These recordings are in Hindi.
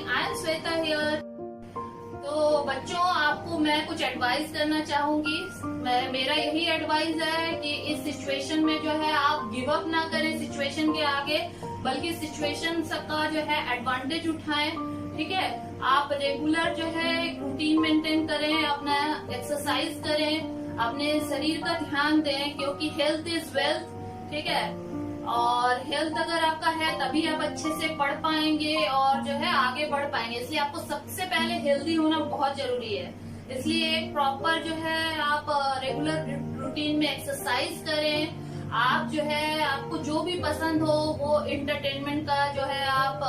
Morning, I am Shweta here. तो बच्चों, आपको मैं कुछ एडवाइस करना चाहूंगी। मेरा यही एडवाइस है कि इस सिचुएशन में जो है आप गिव अप ना करें सिचुएशन के आगे, बल्कि सिचुएशन का जो है एडवांटेज उठाएं। ठीक है, आप रेगुलर जो है रूटीन मेंटेन करें, अपना एक्सरसाइज करें, अपने शरीर का ध्यान दें, क्योंकि हेल्थ इज वेल्थ। ठीक है, और हेल्थ अगर आपका है तभी आप अच्छे से पढ़ पाएंगे और जो है आगे बढ़ पाएंगे। इसलिए आपको सबसे पहले हेल्दी होना बहुत जरूरी है। इसलिए एक प्रॉपर जो है आप रेगुलर रूटीन में एक्सरसाइज करें। आप जो है आपको जो भी पसंद हो वो एंटरटेनमेंट का जो है आप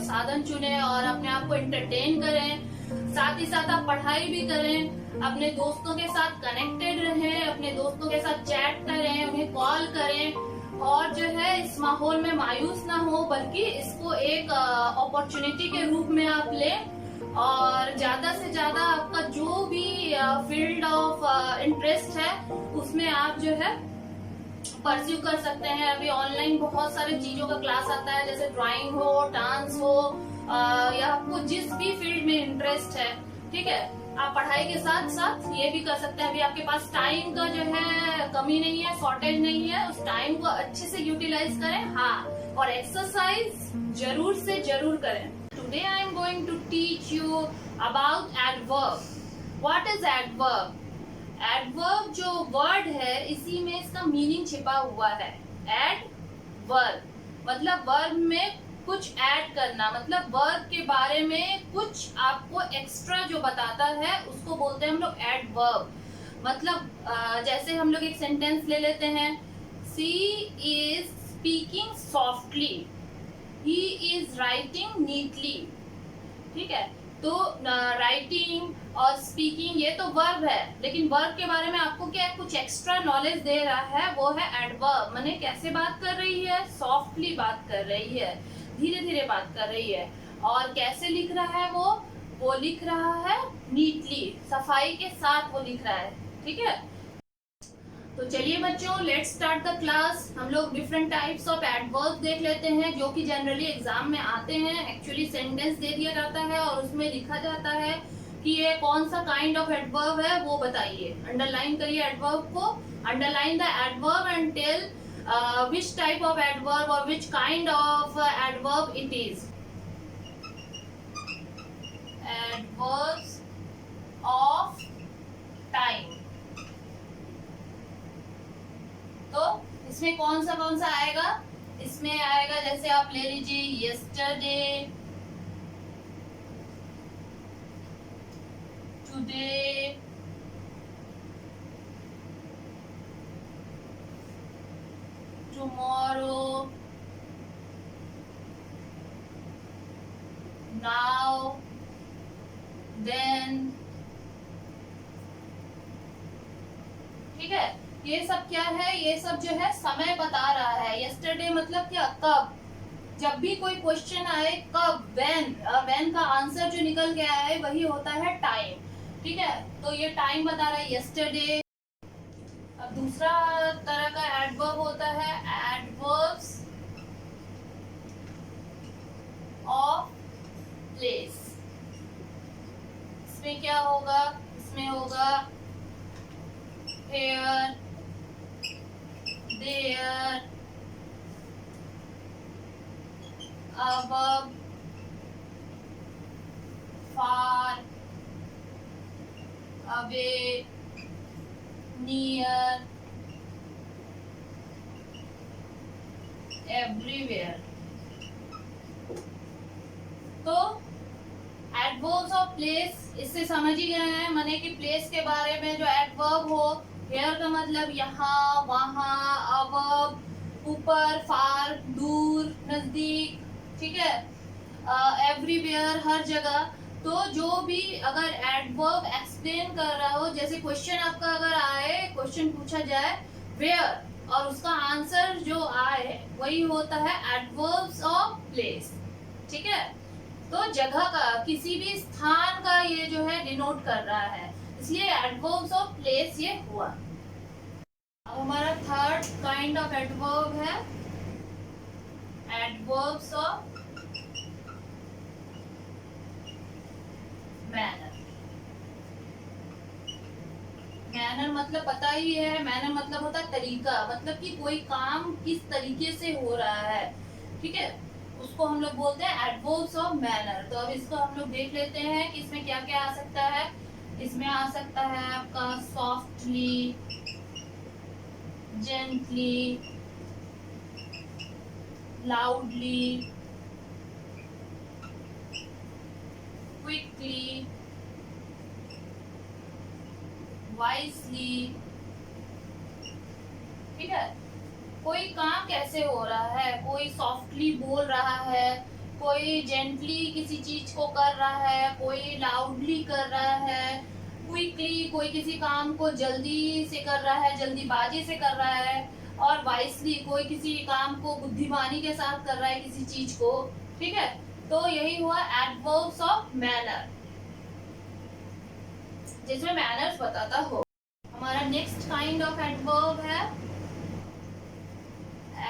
साधन चुने और अपने आप को एंटरटेन करें। साथ ही साथ आप पढ़ाई भी करें, अपने दोस्तों के साथ कनेक्टेड रहें, अपने दोस्तों के साथ चैट करें, उन्हें कॉल करें, और जो है इस माहौल में मायूस ना हो, बल्कि इसको एक अपॉर्चुनिटी के रूप में आप लें और ज्यादा से ज्यादा आपका जो भी फील्ड ऑफ इंटरेस्ट है उसमें आप जो है परस्यू कर सकते हैं। अभी ऑनलाइन बहुत सारे चीजों का क्लास आता है, जैसे ड्राइंग हो, डांस हो, या आपको जिस भी फील्ड में इंटरेस्ट है, ठीक है, आप पढ़ाई के साथ साथ ये भी कर सकते हैं। अभी आपके पास टाइम का जो है कमी नहीं है, शॉर्टेज नहीं है, उस टाइम को अच्छे से यूटिलाइज करें। हाँ, और एक्सरसाइज जरूर से जरूर करें। Today I am going to teach you about adverb. What is adverb? Adverb जो वर्ड है, इसी में इसका मीनिंग छिपा हुआ है। एडवर्ब मतलब वर्ब में कुछ ऐड करना, मतलब वर्ब के बारे में कुछ आपको एक्स्ट्रा जो बताता है उसको बोलते हैं हम लोग एडवर्ब। मतलब जैसे हम लोग एक सेंटेंस ले लेते हैं, she is speaking softly, he is writing neatly. ठीक है, तो राइटिंग और स्पीकिंग ये तो वर्ब है, लेकिन वर्ब के बारे में आपको क्या कुछ एक्स्ट्रा नॉलेज दे रहा है, वो है एडवर्ब। माने कैसे बात कर रही है, सॉफ्टली बात कर रही है, धीरे धीरे बात कर रही है। और कैसे लिख रहा है वो लिख रहा है नीटली, सफाई के साथ वो लिख रहा है। ठीक है, तो चलिए बच्चों, लेट्स स्टार्ट द क्लास। हम लोग डिफरेंट टाइप्स ऑफ एडवर्ब देख लेते हैं जो कि जनरली एग्जाम में आते हैं। एक्चुअली सेंटेंस दे दिया जाता है और उसमें लिखा जाता है कि ये कौन सा काइंड ऑफ एडवर्ब है, वो बताइए। अंडरलाइन करिए एडवर्ब को, underline the adverb and tell which type of adverb or which kind of adverb it is. Adverbs of time. तो इसमें कौन सा आएगा? इसमें आएगा, जैसे आप ले लीजिए yesterday, today, tomorrow, now, then। ठीक है, ये सब क्या है? ये सब जो है समय बता रहा है। यस्टरडे मतलब क्या? कब। जब भी कोई क्वेश्चन आए कब, व्हेन का आंसर जो निकल के आए वही होता है टाइम। ठीक है, तो ये टाइम बता रहा है यस्टरडे। अब दूसरा तरह का एडवर्ब होता है एडवर्ब्स ऑफ प्लेस। इसमें क्या होगा? इसमें होगा here, there, above, far, away, near, everywhere। तो एडवर्ब्स ऑफ प्लेस इससे समझ ही गए हैं, माने कि प्लेस के बारे में जो एडवर्ब हो। हेयर का मतलब यहाँ, वहाँ, अबव ऊपर, फार दूर, नजदीक। ठीक है, एवरीवेयर हर जगह। तो जो भी अगर एडवर्ब एक्सप्लेन कर रहा हो, जैसे क्वेश्चन आपका अगर आए, क्वेश्चन पूछा जाए वेयर और उसका आंसर जो आए वही होता है एडवर्ब्स ऑफ प्लेस। ठीक है, तो जगह का, किसी भी स्थान का ये जो है डिनोट कर रहा है, इसलिए एडवर्ब्स ऑफ प्लेस ये हुआ। अब हमारा थर्ड काइंड ऑफ एडवर्ब है एडवर्ब्स ऑफ मतलब पता ही है, मैनर मतलब होता है तरीका, मतलब कि कोई काम किस तरीके से हो रहा है, ठीक है, उसको हम लोग बोलते हैं एडवर्ब्स ऑफ मैनर। तो अब इसको हम लोग देख लेते हैं कि इसमें क्या क्या आ सकता है। इसमें आ सकता है आपका softly, gently, loudly, quickly, wisely, ठीक है। कोई काम कैसे हो रहा है, कोई सॉफ्टली बोल रहा है, कोई जेंटली किसी चीज को कर रहा है, कोई लाउडली कर रहा है, क्विकली कोई किसी काम को जल्दी से कर रहा है, जल्दीबाजी से कर रहा है, और वाइसली कोई किसी काम को बुद्धिमानी के साथ कर रहा है किसी चीज को, ठीक है। तो यही हुआ एडवर्ब्स ऑफ मैनर, जिसमें मैनर्स बताता हो। हमारा नेक्स्ट काइंड ऑफ एडवर्ब है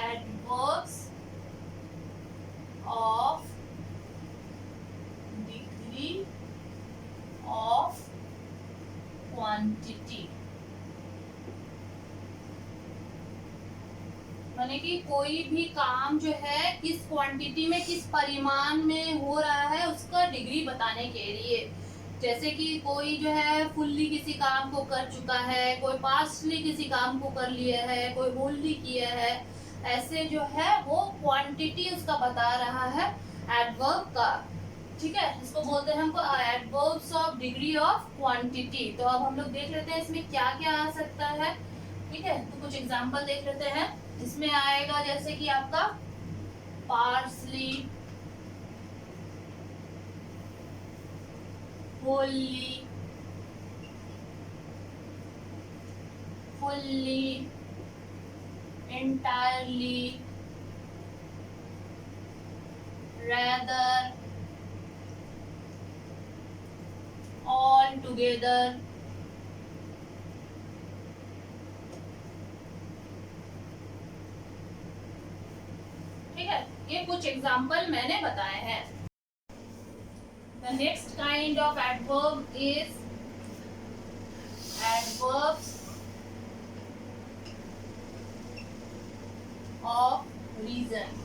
adverbs of degree of quantity, माने कि कोई भी काम जो है किस क्वांटिटी में, किस परिमाण में हो रहा है, उसका डिग्री बताने के लिए। जैसे कि कोई जो है फुल्ली किसी काम को कर चुका है, कोई पार्शली किसी काम को कर लिया है, कोई होल्ली किया है, ऐसे जो है वो क्वांटिटी उसका बता रहा है एडवर्ब का, ठीक है। इसको बोलते हैं हमको adverbs of degree of quantity. तो अब हम लोग देख लेते हैं इसमें क्या क्या आ सकता है, ठीक है। तो कुछ एग्जांपल देख लेते हैं। इसमें आएगा जैसे कि आपका partly, wholly, fully, entirely, rather, all together, ठीक है। ये कुछ एग्जाम्पल मैंने बताए हैं। The next kind of adverb is adverbs of reason।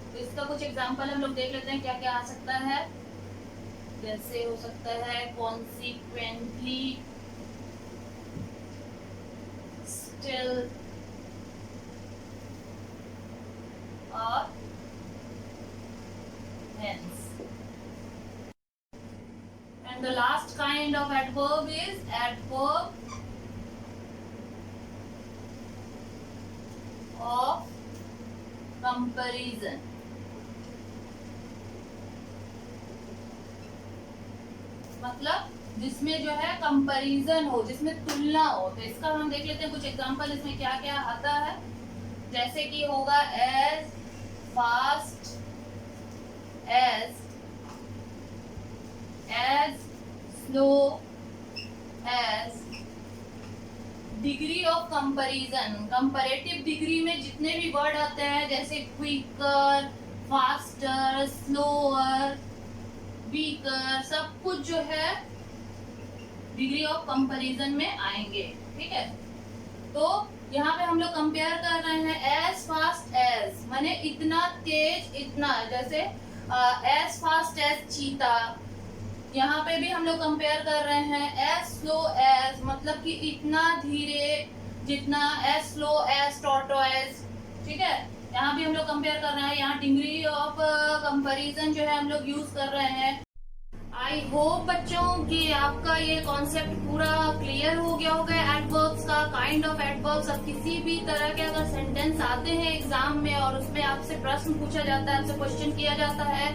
तो इसका कुछ एग्जांपल हम लोग देख लेते हैं क्या क्या आ सकता है। जैसे हो सकता है consequently, still, और hence। And the last kind of adverb is adverb of comparison। मतलब जिसमें जो है कंपैरिजन हो, जिसमें तुलना हो। तो इसका हम देख लेते हैं कुछ एग्जांपल, इसमें क्या क्या आता है। जैसे कि होगा as fast as, as slow as, degree of comparison, comparative degree में जितने भी वर्ड आते हैं जैसे क्विकर, फास्टर, स्लोअर, वीकर, सब कुछ जो है डिग्री ऑफ कंपैरिजन में आएंगे, ठीक है। तो यहाँ पे हम लोग कंपेयर कर रहे हैं एज फास्ट एज, माने इतना तेज, इतना, जैसे एज फास्ट एज चीता। यहाँ पे भी हम लोग कंपेयर कर रहे हैं एज स्लो एज, मतलब कि इतना धीरे जितना, एज स्लो एज टॉर्टोइज, ठीक है। यहाँ भी हम लोग कंपेयर कर रहे हैं, यहाँ डिग्री ऑफ कंपैरिजन जो है हम लोग यूज कर रहे हैं। आई होप बच्चों कि आपका ये कॉन्सेप्ट पूरा क्लियर हो गया होगा एडवर्ब्स का, काइंड ऑफ एडवर्ब्स। अब किसी भी तरह के अगर सेंटेंस आते हैं एग्जाम में और उसमें आपसे प्रश्न पूछा जाता है, आपसे क्वेश्चन किया जाता है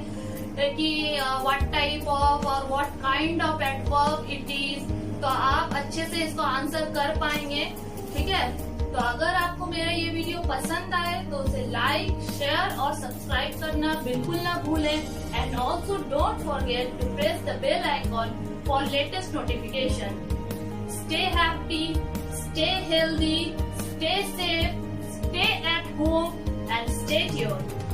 कि व्हाट टाइप ऑफ और what kind of adverb it is, तो आप अच्छे से इसको आंसर कर पाएंगे, ठीक है। तो अगर आपको मेरा ये वीडियो पसंद आए तो उसे लाइक, शेयर और सब्सक्राइब करना बिल्कुल ना भूलें। And also don't forget to press the bell icon for latest notification. Stay happy, stay healthy, stay safe, stay at home and stay tuned.